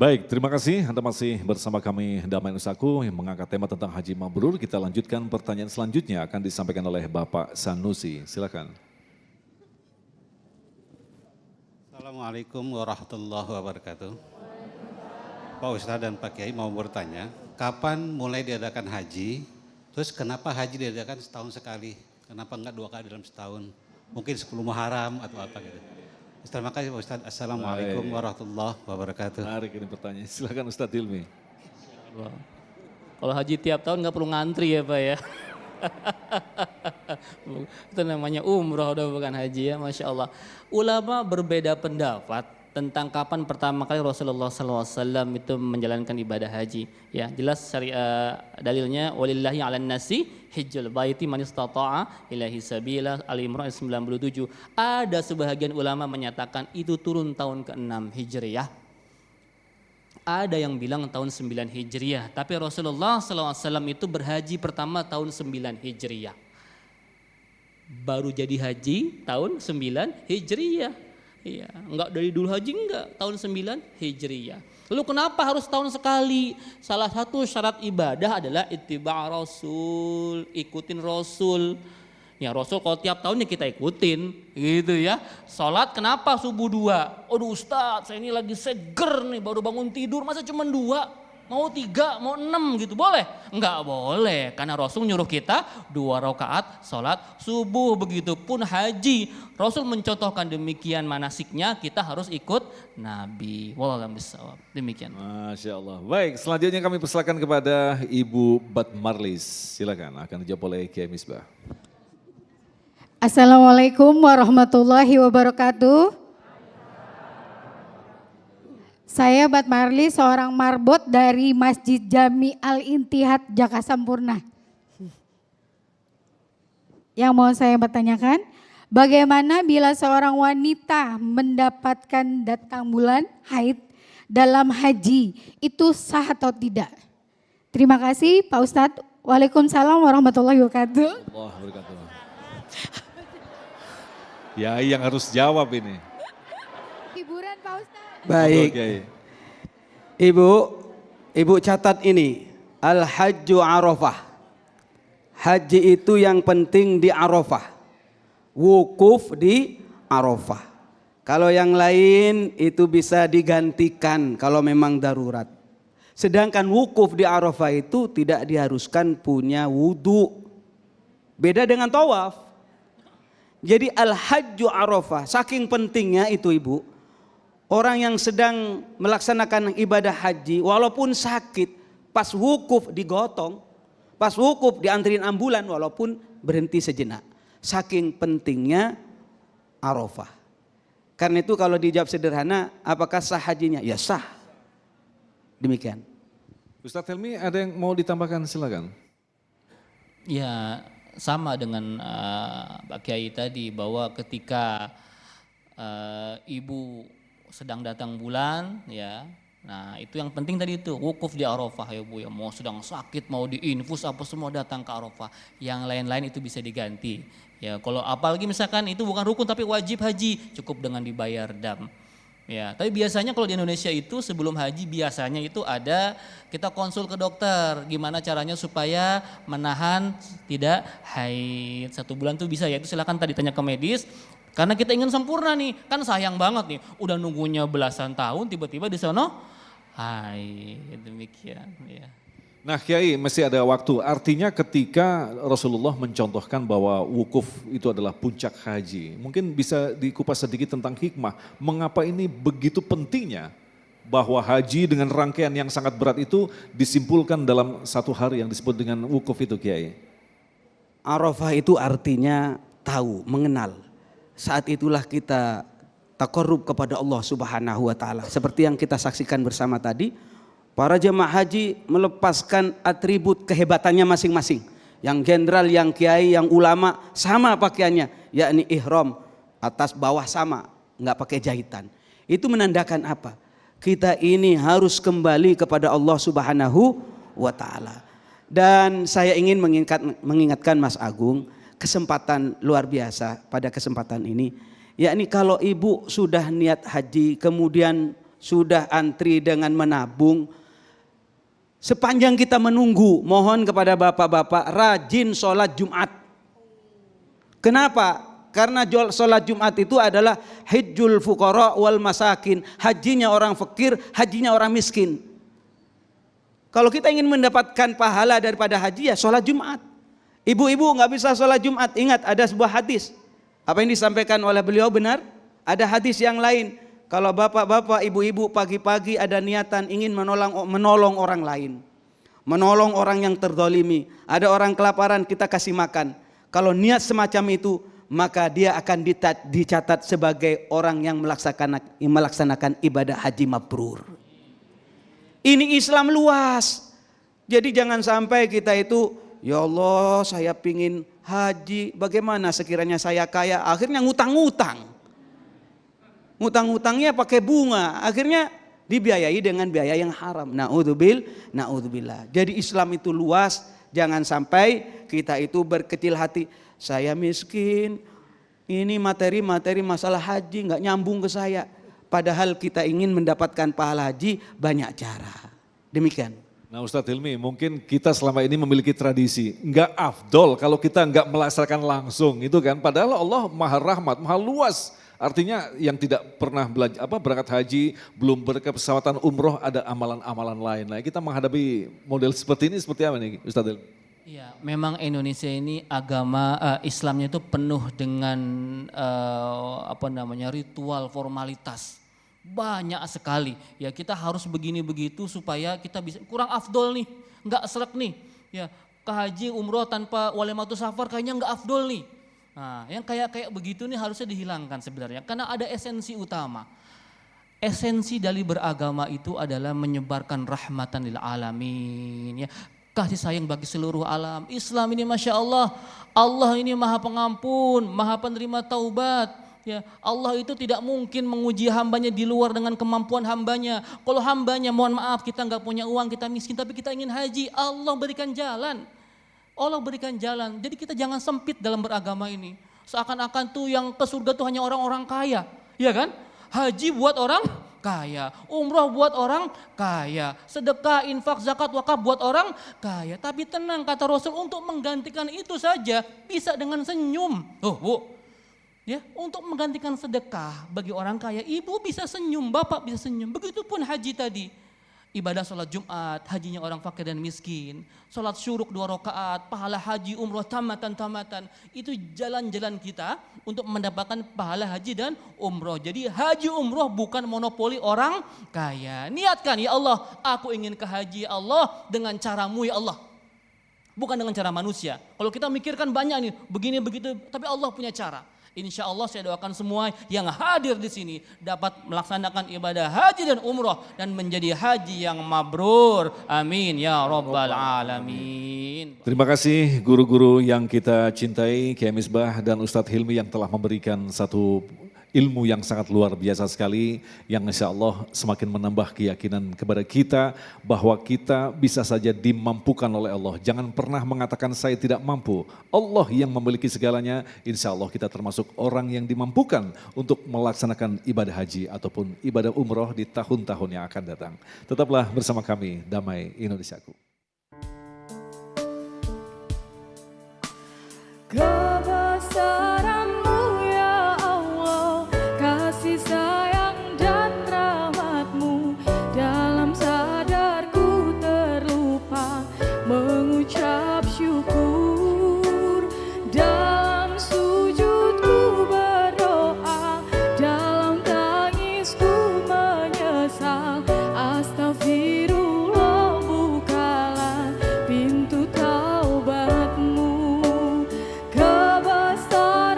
Baik, terima kasih. Anda masih bersama kami Damai Nusaku yang mengangkat tema tentang Haji Mabrur. Kita lanjutkan pertanyaan selanjutnya akan disampaikan oleh Bapak Sanusi. Silakan. Assalamualaikum warahmatullahi wabarakatuh. Pak Ustadz dan Pak Kiai mau bertanya, kapan mulai diadakan haji? Terus kenapa haji diadakan setahun sekali? Kenapa enggak 2 kali dalam setahun? Mungkin 10 Muharram atau apa gitu. Terima kasih Pak Ustadz. Assalamualaikum warahmatullahi wabarakatuh. Menarik ini pertanyaan. Silakan Ustadz Hilmi. Kalau haji tiap tahun nggak perlu ngantri ya Pak ya. Itu namanya umroh udah bukan haji ya, Masya Allah. Ulama berbeda pendapat tentang kapan pertama kali Rasulullah SAW itu menjalankan ibadah haji. Ya jelas dalilnya walillahi 'alan nasi hijjul baiti man istata'a ilaihi sabila, Al-Imran 97. Ada sebahagian ulama menyatakan itu turun tahun ke-6 Hijriyah. Ada yang bilang tahun 9 Hijriyah, tapi Rasulullah SAW itu berhaji pertama tahun 9 Hijriyah. Baru jadi haji tahun 9 Hijriyah. Iya, enggak dari dulu haji enggak, tahun 9 Hijriyah. Lalu kenapa harus tahun sekali? Salah satu syarat ibadah adalah ittiba' Rasul, ikutin Rasul. Ya Rasul kalau tiap tahun ya kita ikutin gitu ya. Salat kenapa subuh 2? Aduh Ustadz saya ini lagi seger nih baru bangun tidur masa cuma 2? Mau 3, mau 6 gitu boleh? Enggak boleh karena Rasul nyuruh kita 2 rakaat salat subuh. Begitupun haji. Rasul mencontohkan demikian manasiknya kita harus ikut Nabi. Wallahu a'lam. Demikian. Masya Allah. Baik, selanjutnya kami persilakan kepada Ibu Bat Marlis. Silakan akan dijawab oleh Kiai Misbah. Assalamualaikum warahmatullahi wabarakatuh. Saya Bat Marli, seorang marbot dari Masjid Jami Al-Intihad Jakarta Sampurna. Yang mau saya bertanyakan, bagaimana bila seorang wanita mendapatkan datang bulan haid dalam haji, itu sah atau tidak? Terima kasih Pak Ustadz. Waalaikumsalam warahmatullahi wabarakatuh. Allah wabarakatuh. Ya yang harus jawab ini. Hiburan Pak Ustadz. Baik, Ibu catat ini, Al-Hajju Arafah. Haji itu yang penting di Arafah, wukuf di Arafah. Kalau yang lain itu bisa digantikan kalau memang darurat. Sedangkan wukuf di Arafah itu tidak diharuskan punya wudhu. Beda dengan tawaf. Jadi Al-Hajju Arafah, saking pentingnya itu Ibu. Orang yang sedang melaksanakan ibadah haji walaupun sakit, pas wukuf digotong, pas wukuf dianterin ambulan walaupun berhenti sejenak. Saking pentingnya Arafah. Karena itu kalau dijawab sederhana, apakah sah hajinya? Ya sah. Demikian. Ustadz Helmi ada yang mau ditambahkan silakan. Ya sama dengan Pak Kiai tadi bahwa ketika ibu sedang datang bulan ya, nah itu yang penting tadi itu wukuf di Arafah ya Bu ya, mau sedang sakit mau diinfus apa semua datang ke Arafah, yang lain-lain itu bisa diganti ya. Kalau apalagi misalkan itu bukan rukun tapi wajib haji, cukup dengan dibayar dam ya. Tapi biasanya kalau di Indonesia itu sebelum haji biasanya itu ada kita konsul ke dokter gimana caranya supaya menahan tidak haid 1 bulan tuh bisa ya, itu silakan tadi tanya ke medis. Karena kita ingin sempurna nih, kan sayang banget nih, udah nunggunya belasan tahun tiba-tiba di sono, hai demikian ya. Nah Kiai masih ada waktu, artinya ketika Rasulullah mencontohkan bahwa wukuf itu adalah puncak haji, mungkin bisa dikupas sedikit tentang hikmah, mengapa ini begitu pentingnya bahwa haji dengan rangkaian yang sangat berat itu disimpulkan dalam 1 hari yang disebut dengan wukuf itu Kiai? Arafah itu artinya tahu, mengenal. Saat itulah kita taqarrub kepada Allah Subhanahu wa taala. Seperti yang kita saksikan bersama tadi, para jemaah haji melepaskan atribut kehebatannya masing-masing. Yang jenderal, yang kiai, yang ulama sama pakaiannya, yakni ihram atas bawah sama, enggak pakai jahitan. Itu menandakan apa? Kita ini harus kembali kepada Allah Subhanahu wa taala. Dan saya ingin mengingatkan Mas Agung, kesempatan luar biasa pada kesempatan ini, yakni kalau ibu sudah niat haji kemudian sudah antri dengan menabung. Sepanjang kita menunggu, mohon kepada bapak-bapak rajin sholat Jumat. Kenapa? Karena sholat Jumat itu adalah hajjul fuqara wal masakin. Hajinya orang fakir, hajinya orang miskin. Kalau kita ingin mendapatkan pahala daripada haji ya sholat Jumat. Ibu-ibu nggak bisa sholat Jumat, ingat ada sebuah hadis. Apa yang disampaikan oleh beliau benar? Ada hadis yang lain. Kalau bapak-bapak, ibu-ibu pagi-pagi ada niatan ingin menolong orang lain. Menolong orang yang terzalimi. Ada orang kelaparan, kita kasih makan. Kalau niat semacam itu, maka dia akan dicatat sebagai orang yang melaksanakan ibadah haji mabrur. Ini Islam luas. Jadi jangan sampai kita itu, ya Allah saya pingin haji, bagaimana sekiranya saya kaya, akhirnya ngutang-ngutang. Ngutang-ngutangnya pakai bunga, akhirnya dibiayai dengan biaya yang haram. Na'udzubillah. Jadi Islam itu luas, jangan sampai kita itu berkecil hati. Saya miskin, ini materi-materi masalah haji nggak nyambung ke saya. Padahal kita ingin mendapatkan pahala haji banyak cara. Demikian. Nah Ustadz Hilmi, mungkin kita selama ini memiliki tradisi, nggak afdol kalau kita nggak melaksanakan langsung itu kan. Padahal Allah maha rahmat, maha luas. Artinya yang tidak pernah berangkat haji, belum berkesempatan umroh, ada amalan-amalan lain. Nah kita menghadapi model seperti ini seperti apa nih Ustadz Hilmi? Ya, memang Indonesia ini agama Islamnya itu penuh dengan ritual formalitas. Banyak sekali. Ya kita harus begini begitu supaya kita bisa kurang afdol nih, nggak srek nih. Ya ke haji umroh tanpa walimatus safar kayaknya nggak afdol nih. Nah, yang kayak begitu nih harusnya dihilangkan sebenarnya karena ada esensi utama. Esensi dari beragama itu adalah menyebarkan rahmatan lil alamin ya. Kasih sayang bagi seluruh alam. Islam ini Masya Allah, Allah ini maha pengampun, maha penerima taubat. Ya, Allah itu tidak mungkin menguji hambanya di luar dengan kemampuan hambanya. Kalau hambanya mohon maaf kita nggak punya uang, kita miskin tapi kita ingin haji, Allah berikan jalan. Allah berikan jalan. Jadi kita jangan sempit dalam beragama ini. Seakan-akan tuh yang ke surga tuh hanya orang-orang kaya, ya kan? Haji buat orang kaya, umroh buat orang kaya, sedekah, infak, zakat, wakaf buat orang kaya. Tapi tenang kata Rasul, untuk menggantikan itu saja bisa dengan senyum. Oh, Bu. Ya, untuk menggantikan sedekah bagi orang kaya, ibu bisa senyum, bapak bisa senyum. Begitupun haji tadi. Ibadah sholat Jumat, hajinya orang fakir dan miskin. Sholat syuruk 2 rakaat, pahala haji umroh tamatan. Itu jalan-jalan kita untuk mendapatkan pahala haji dan umroh. Jadi haji umroh bukan monopoli orang kaya. Niatkan, ya Allah, aku ingin ke haji ya Allah dengan caramu ya Allah. Bukan dengan cara manusia. Kalau kita mikirkan banyak nih, begini begitu, tapi Allah punya cara. Insya Allah saya doakan semua yang hadir di sini dapat melaksanakan ibadah haji dan umroh dan menjadi haji yang mabrur. Amin ya rabbal alamin. Terima kasih guru-guru yang kita cintai, Kiai Misbah dan Ustadz Hilmi yang telah memberikan satu ilmu yang sangat luar biasa sekali yang insya Allah semakin menambah keyakinan kepada kita bahwa kita bisa saja dimampukan oleh Allah. Jangan pernah mengatakan saya tidak mampu. Allah yang memiliki segalanya. Insya Allah kita termasuk orang yang dimampukan untuk melaksanakan ibadah haji ataupun ibadah umroh di tahun-tahun yang akan datang. Tetaplah bersama kami, Damai Indonesiaku. Kebesaran-Mu ya Allah, kasih sayang dan rahmat-Mu, dalam sadarku terlupa mengucap syukur, dalam sujudku berdoa, dalam tangisku menyesal, astagfirullah, bukalah pintu taubat-Mu. Kebesaran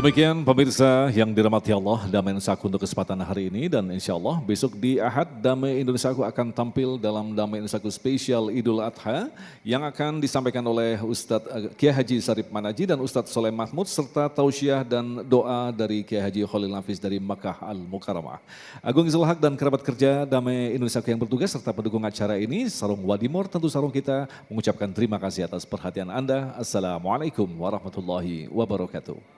Demikian pemirsa yang dirahmati Allah, Damai Indonesiaku untuk kesempatan hari ini, dan insya Allah besok di Ahad Damai Indonesiaku akan tampil dalam Damai Indonesiaku spesial Idul Adha yang akan disampaikan oleh Ustadz Kiai Haji Sarip Manaji dan Ustadz Soleh Mahmud serta tausiah dan doa dari Kiai Haji Khalil Nafis dari Makkah Al-Mukarramah. Agung Izul Haq dan kerabat kerja Damai Indonesiaku yang bertugas serta pendukung acara ini, Sarung Wadimor, tentu sarung kita mengucapkan terima kasih atas perhatian Anda. Assalamualaikum warahmatullahi wabarakatuh.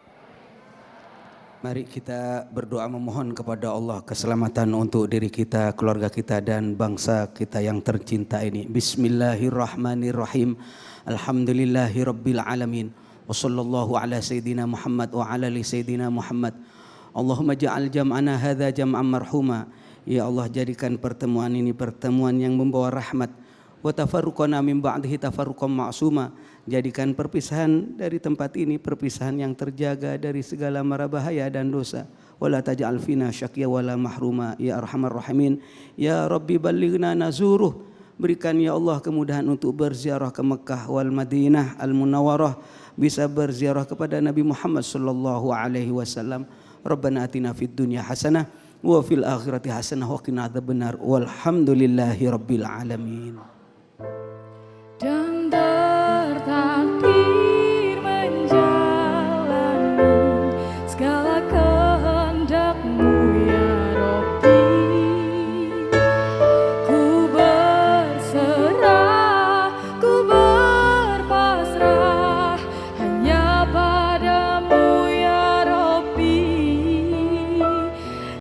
Mari kita berdoa memohon kepada Allah keselamatan untuk diri kita, keluarga kita dan bangsa kita yang tercinta ini. Bismillahirrahmanirrahim. Alhamdulillahirabbil alamin. Wassallallahu ala sayyidina Muhammad wa ala ali sayyidina Muhammad. Allahumma ja'al jam'ana hadza jam'an marhuma. Ya Allah, jadikan pertemuan ini pertemuan yang membawa rahmat. Wa tafarruqana min ba'dihi tafarruqan ma'suma. Jadikan perpisahan dari tempat ini perpisahan yang terjaga dari segala mara bahaya dan dosa. Wala taj'al fina syaqiyya wala mahruma ya arhamar rahimin. Ya Rabbi ballighna nazuruh. Berikan ya Allah kemudahan untuk berziarah ke Mekah wal Madinah al Munawwarah, bisa berziarah kepada Nabi Muhammad sallallahu alaihi wasallam. Rabbana atina fid dunya hasanah wa fil akhirati hasanah wa qina adzabannar. Walhamdulillahi rabbil alamin.